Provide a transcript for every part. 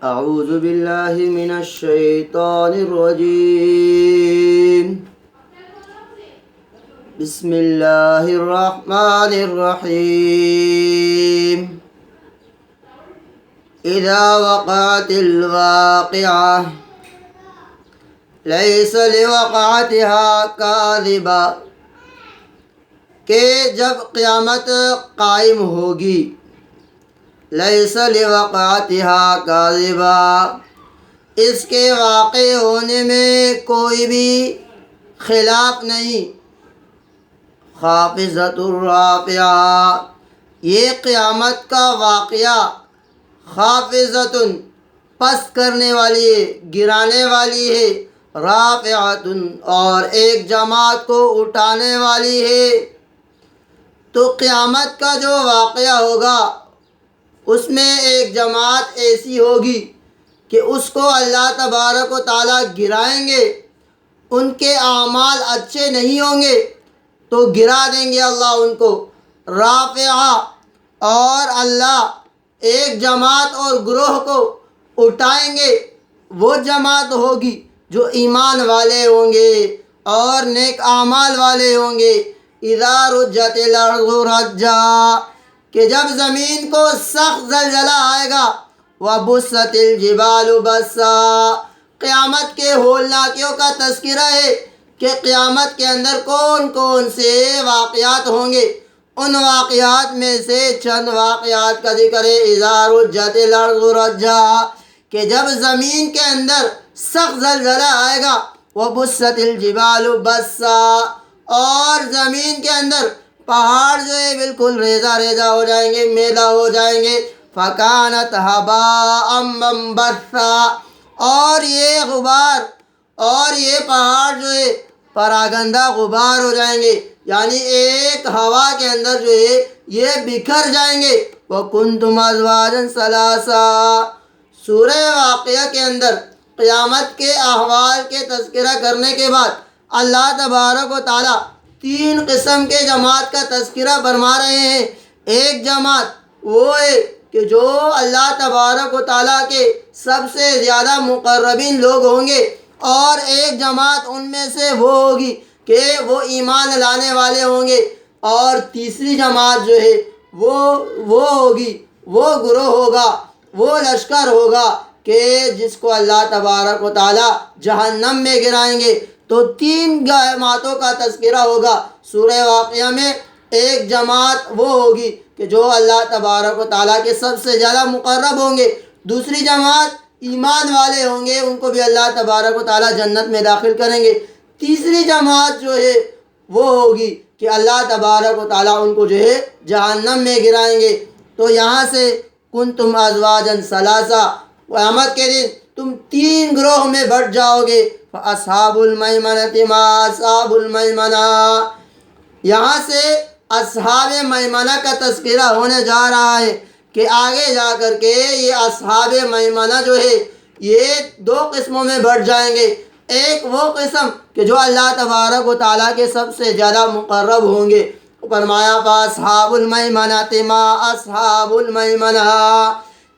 اعوذ باللہ من الشیطان الرجیم بسم اللہ الرحمن الرحیم اذا وقعت الواقعہ لیس لوقعتها کاذبہ کہ جب قیامت قائم ہوگی لیس لوقعتها کاذبہ اس کے واقع ہونے میں کوئی بھی خلاف نہیں. خافضۃ الرافعہ یہ قیامت کا واقعہ خافضۃ پست کرنے والی ہے، گرانے والی ہے، رافعۃ اور ایک جماعت کو اٹھانے والی ہے. تو قیامت کا جو واقعہ ہوگا اس میں ایک جماعت ایسی ہوگی کہ اس کو اللہ تبارک و تعالیٰ گرائیں گے. ان کے اعمال اچھے نہیں ہوں گے تو گرا دیں گے اللہ ان کو. رافعہ اور اللہ ایک جماعت اور گروہ کو اٹھائیں گے. وہ جماعت ہوگی جو ایمان والے ہوں گے اور نیک اعمال والے ہوں گے. اذا رجت الارض رجا کہ جب زمین کو سخت زلزلہ آئے گا. وبست الجبال بسا قیامت کے ہولناکیوں کا تذکرہ ہے کہ قیامت کے اندر کون کون سے واقعات ہوں گے. ان واقعات میں سے چند واقعات کا ذکر ہے. اذا رجت الارض رجا کہ جب زمین کے اندر سخت زلزلہ آئے گا. وبست الجبال بسا اور زمین کے اندر پہاڑ جو ہے بالکل ریزہ ریزہ ہو جائیں گے، میدا ہو جائیں گے. فکانت ہباء منبثا اور یہ غبار اور یہ پہاڑ جو ہے پراگندہ غبار ہو جائیں گے، یعنی ایک ہوا کے اندر جو ہے یہ بکھر جائیں گے. وکنتم ازواجا ثلاثا سورہ واقعہ کے اندر قیامت کے احوال کے تذکرہ کرنے کے بعد اللہ تبارک و تعالیٰ تین قسم کے جماعت کا تذکرہ فرما رہے ہیں. ایک جماعت وہ ہے کہ جو اللہ تبارک و تعالیٰ کے سب سے زیادہ مقربین لوگ ہوں گے، اور ایک جماعت ان میں سے وہ ہوگی کہ وہ ایمان لانے والے ہوں گے. اور تیسری جماعت جو ہے وہ ہوگی، وہ گروہ ہوگا، وہ لشکر ہوگا کہ جس کو اللہ تبارک و تعالیٰ جہنم میں گرائیں گے. تو تین جماعتوں کا تذکرہ ہوگا سورہ واقعہ میں. ایک جماعت وہ ہوگی کہ جو اللہ تبارک و تعالیٰ کے سب سے زیادہ مقرب ہوں گے. دوسری جماعت ایمان والے ہوں گے، ان کو بھی اللہ تبارک و تعالیٰ جنت میں داخل کریں گے. تیسری جماعت جو ہے وہ ہوگی کہ اللہ تبارک و تعالیٰ ان کو جو ہے جہنم میں گرائیں گے. تو یہاں سے کنتم ازواجا ثلاثا قیامت کے دن تم تین گروہ میں بٹ جاؤ گے. فاصحاب المیمنۃ ما اصحاب المیمنہ یہاں سے اصحاب میمنہ کا تذکرہ ہونے جا رہا ہے کہ آگے جا کر کے یہ اصحاب میمنہ جو ہے یہ دو قسموں میں بٹ جائیں گے. ایک وہ قسم کہ جو اللہ تبارک و تعالیٰ کے سب سے زیادہ مقرب ہوں گے. فرمایا فاصحاب المیمنۃ ما اصحاب المیمنہ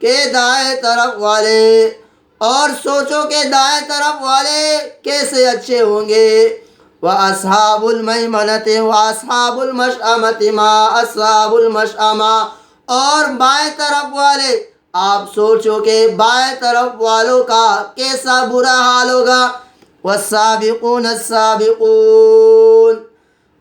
کہ دائیں طرف والے، اور سوچو کہ دائیں طرف والے کیسے اچھے ہوں گے. وَأَصْحَابُ الْمَيْمَنَةِ وَأَصْحَابُ الْمَشْأَمَةِ مَا أَصْحَابُ الْمَشْأَمَةِ اور بائیں طرف والے آپ سوچو کہ بائیں طرف والوں کا کیسا برا حال ہوگا. وَالسَّابِقُونَ السَّابِقُونَ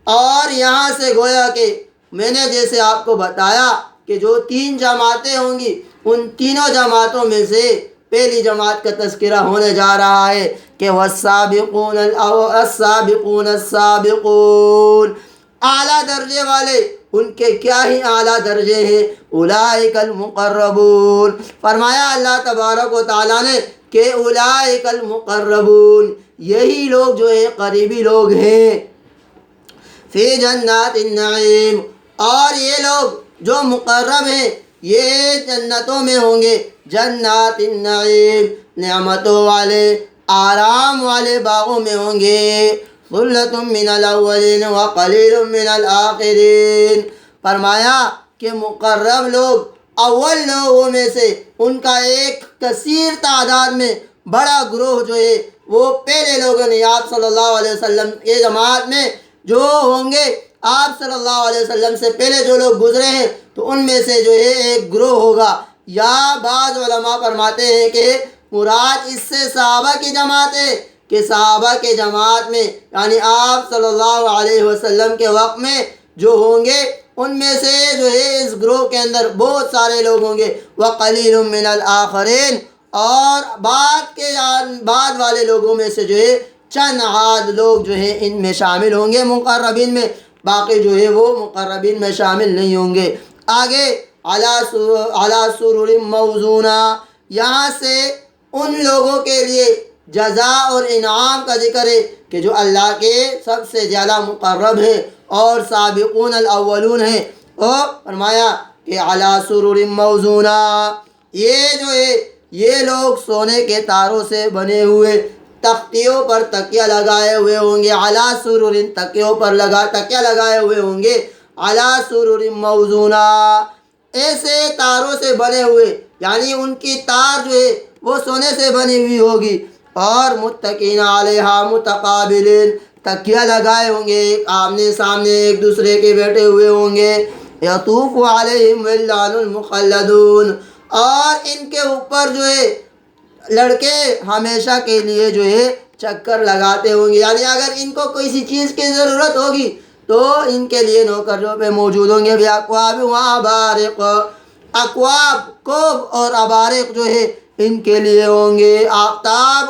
اور یہاں سے گویا کہ میں نے جیسے آپ کو بتایا کہ جو تین جماعتیں ہوں گی ان تینوں جماعتوں میں سے پہلی جماعت کا تذکرہ ہونے جا رہا ہے کہ والسابقون السابقون السابقون اعلیٰ درجے والے، ان کے کیا ہی اعلیٰ درجے ہیں. اولئک المقربون فرمایا اللہ تبارک و تعالیٰ نے کہ اولئک المقربون یہی لوگ جو ہے قریبی لوگ ہیں. فی جنات النعیم اور یہ لوگ جو مقرب ہیں یہ جنتوں میں ہوں گے. جنات النعیم نعمتوں والے، آرام والے باغوں میں ہوں گے. ثلۃ من الاولین وقلیل من الآخرین فرمایا کہ مقرب لوگ اول لوگوں میں سے ان کا ایک کثیر تعداد میں بڑا گروہ جو ہے وہ پہلے لوگوں نے آپ صلی اللہ علیہ وسلم کے جماعت میں جو ہوں گے، آپ صلی اللہ علیہ وسلم سے پہلے جو لوگ گزرے ہیں تو ان میں سے جو ہے ایک گروہ ہوگا، یا بعض علماء فرماتے ہیں کہ مراد اس سے صحابہ کی جماعت ہے، کہ صحابہ کے جماعت میں یعنی آپ صلی اللہ علیہ وسلم کے وقت میں جو ہوں گے ان میں سے جو ہے اس گروہ کے اندر بہت سارے لوگ ہوں گے، وَقَلِيلٌ مِّنَ الْآخَرِينَ، اور بعد والے لوگوں میں سے جو ہے چند عاد لوگ جو ہیں ان میں شامل ہوں گے مقربین میں، باقی جو ہے وہ مقربین میں شامل نہیں ہوں گے۔ آگے علی سرر موضونہ، یہاں سے ان لوگوں کے لیے جزا اور انعام کا ذکر ہے کہ جو اللہ کے سب سے زیادہ مقرب ہیں اور سابقون الاولون ہیں، اور فرمایا کہ علی سرر موضونہ، یہ جو ہے یہ لوگ سونے کے تاروں سے بنے ہوئے تختیوں پر تکیہ لگائے ہوئے ہوں گے، علی سرر، تکیوں پر تکیہ لگائے ہوئے ہوں گے، علی سرر موضونہ، ایسے تاروں سے بنے ہوئے، یعنی ان کی تار جو ہے وہ سونے سے بنی ہوئی ہوگی، اور متکئین علیہا متقابلین، تکیہ لگائے ہوں گے، آمنے سامنے ایک دوسرے کے بیٹھے ہوئے ہوں گے، یطوف علیہم ولدان مخلدون، اور ان کے اوپر جو ہے لڑکے ہمیشہ کے لیے جو ہے چکر لگاتے ہوں گے، یعنی اگر ان کو کسی چیز کی ضرورت ہوگی تو ان کے لیے نوکر جو پہ موجود ہوں گے، بھی اکواب وہاں بارق، اکواب کوب اور ابارق جو ہے ان کے لیے ہوں گے، آفتاب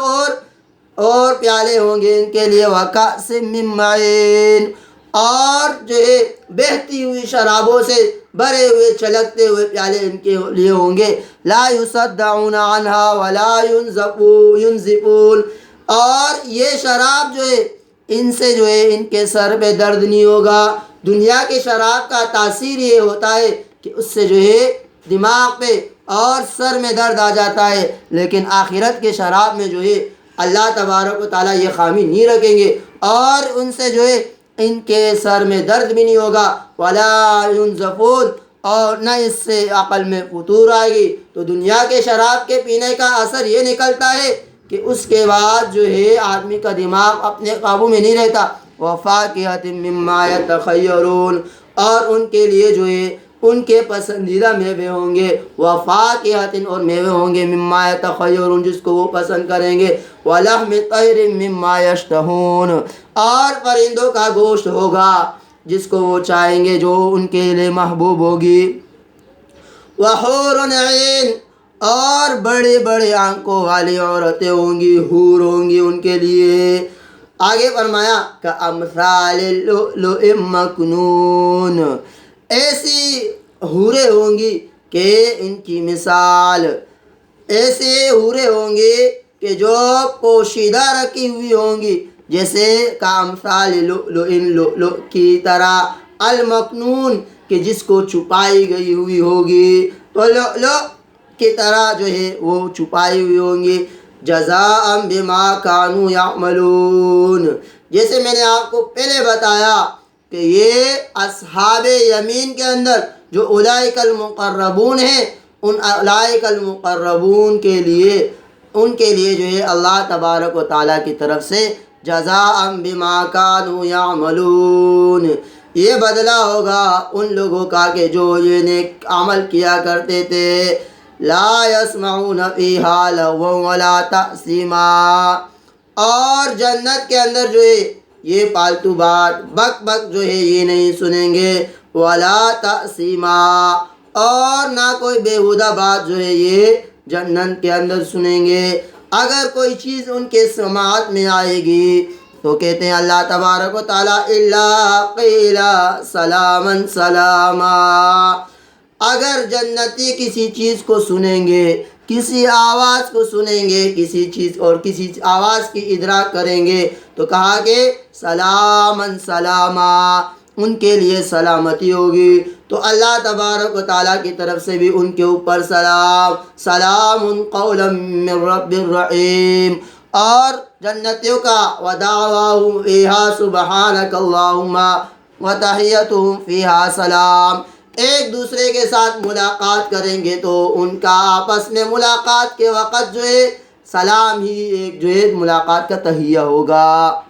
اور پیالے ہوں گے ان کے لیے، وکأس من معین، اور جو ہے بہتی ہوئی شرابوں سے بھرے ہوئے چلکتے ہوئے پیالے ان کے لیے ہوں گے، لا یصدعون عنہا ولا ینزفون، اور یہ شراب جو ہے ان سے جو ہے ان کے سر پہ درد نہیں ہوگا۔ دنیا کے شراب کا تاثیر یہ ہوتا ہے کہ اس سے جو ہے دماغ پہ اور سر میں درد آ جاتا ہے، لیکن آخرت کے شراب میں جو ہے اللہ تبارک و تعالیٰ یہ خامی نہیں رکھیں گے، اور ان سے جو ہے ان کے سر میں درد بھی نہیں ہوگا، ولا ینزفون، اور نہ اس سے عقل میں فتور آئے گی۔ تو دنیا کے شراب کے پینے کا اثر یہ نکلتا ہے کہ اس کے بعد جو ہے آدمی کا دماغ اپنے قابو میں نہیں رہتا، وفاکہۃ مما یتخیرون، اور ان کے لیے جو ہے ان کے پسندیدہ میوے ہوں گے، وفاکہۃ، اور میوے ہوں گے، مما یتخیرون، جس کو وہ پسند کریں گے، ولحم طیر مما یشتہون، اور پرندوں کا گوشت ہوگا جس کو وہ چاہیں گے، جو ان کے لیے محبوب ہوگی، وحور عین، اور بڑے بڑے آنکھوں والی عورتیں ہوں گی، حور ہوں گی ان کے لیے۔ آگے فرمایا کامثال اللؤلؤ مکنون، ایسی حوریں ہوں گی کہ ان کی مثال، ایسے حوریں ہوں گی کہ جو پوشیدہ رکھی ہوئی ہوں گی، جیسے کامثال لؤلؤ، لؤلؤ کی طرح، المکنون، کہ جس کو چھپائی گئی ہوئی ہوگی، تو لؤلؤ کی طرح جو ہے وہ چھپائی ہوئی ہوں گی، جزاء بما کانوا یعملون، جیسے میں نے آپ کو پہلے بتایا کہ یہ اصحاب یمین کے اندر جو اولئک المقربون ہیں، ان اولئک المقربون کے لیے ان کے لیے جو ہے اللہ تبارک و تعالیٰ کی طرف سے جزاء بما کانوا یعملون، یہ بدلہ ہوگا ان لوگوں کا کہ جو یہ نیک عمل کیا کرتے تھے، لا یسمعون فیہا لغوا ولا تأثیما، اور جنت کے اندر جو ہے یہ پالتو بات بک بک جو ہے یہ نہیں سنیں گے، ولا تأثیما، اور نہ کوئی بیہودہ بات جو ہے یہ جنت کے اندر سنیں گے۔ اگر کوئی چیز ان کے سماعت میں آئے گی تو کہتے ہیں اللہ تبارک و تعالیٰ الا قیل سلاما سلاما، اگر جنتی کسی چیز کو سنیں گے، کسی آواز کو سنیں گے، کسی چیز اور کسی آواز کی ادراک کریں گے تو کہا کہ سلاما سلاما، ان کے لیے سلامتی ہوگی، تو اللہ تبارک و تعالیٰ کی طرف سے بھی ان کے اوپر سلام، سلام قولا من رب الرحیم، اور جنتیوں کا ودعواہم فیہا سبحانک اللہم وتحیتہم فیہا سلام، ایک دوسرے کے ساتھ ملاقات کریں گے تو ان کا آپس میں ملاقات کے وقت جو ہے سلام ہی ایک جو ہے ملاقات کا تہیہ ہوگا۔